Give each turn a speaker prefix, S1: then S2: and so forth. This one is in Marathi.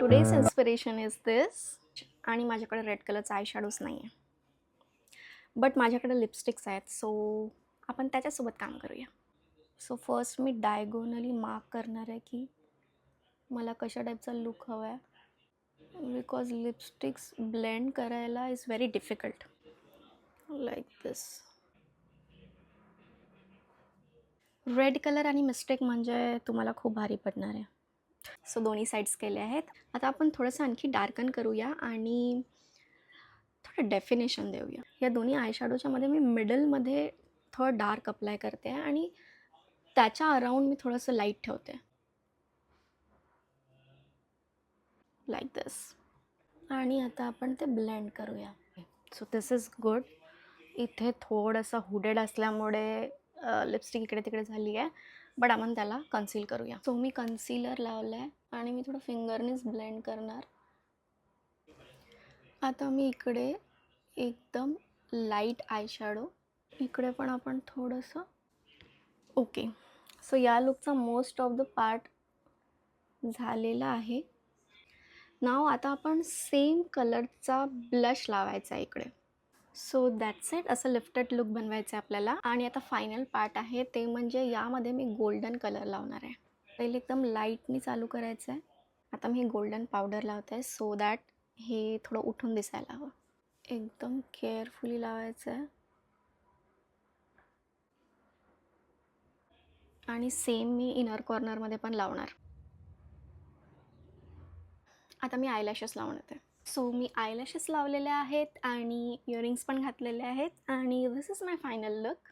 S1: टुडेज इन्स्पिरेशन इज दिस. आणि माझ्याकडे रेड कलरचा आय शॅडोज नाही आहे, बट माझ्याकडे लिपस्टिक्स आहेत, सो आपण त्याच्यासोबत काम करूया. सो फर्स्ट मी डायगोनली मार्क करणार आहे की मला कशा टाईपचा लुक हवा आहे, बिकॉज लिपस्टिक्स ब्लेंड करायला is very difficult. Like this. Red colour आणि मिस्टेक म्हणजे तुम्हाला खूप भारी पडणार आहे. सो दोन्ही साईड्स केले आहेत. आता आपण थोडंसं आणखी डार्कन करूया आणि थोडं डेफिनेशन देऊया. या दोन्ही आय शॅडोच्या मध्ये मी मिडलमध्ये थोडं डार्क अप्लाय करते आणि त्याच्या अराउंड मी थोडंसं लाईट ठेवते, लाईक दिस. आणि आता आपण ते ब्लेंड करूया. So this is good. इथे थोडंसं हुडेड असल्यामुळे लिपस्टिक इकडे तिकडे झाली आहे, बट आपण त्याला कन्सील करूया. सो मी कन्सीलर लावलं आहे आणि मी थोडं फिंगरनेच ब्लेंड करणार. आता मी इकडे एकदम लाईट आय शॅडो, इकडे पण आपण थोडंसं. ओके, सो या लुकचा मोस्ट ऑफ द पार्ट झालेला आहे. नाव आता आपण सेम कलरचा ब्लश लावायचा आहे इकडे. So that's it. असं लिफ्टेड लुक बनवायचं आहे आपल्याला. आणि आता फायनल पार्ट आहे ते म्हणजे यामध्ये मी गोल्डन कलर लावणार आहे. पहिले एकदम लाईटनी चालू करायचं आहे. आता मी गोल्डन पावडर लावत आहे सो दॅट हे थोडं उठून दिसायला हवं. एकदम केअरफुली लावायचं आहे. आणि सेम मी इनर कॉर्नरमध्ये पण लावणार. आता मी आयलॅशेस लावून येते. सो मी आयलॅशेस लावलेले आहेत आणि इयरिंग्स पण घातलेले आहेत आणि दिस इज माय फायनल लुक.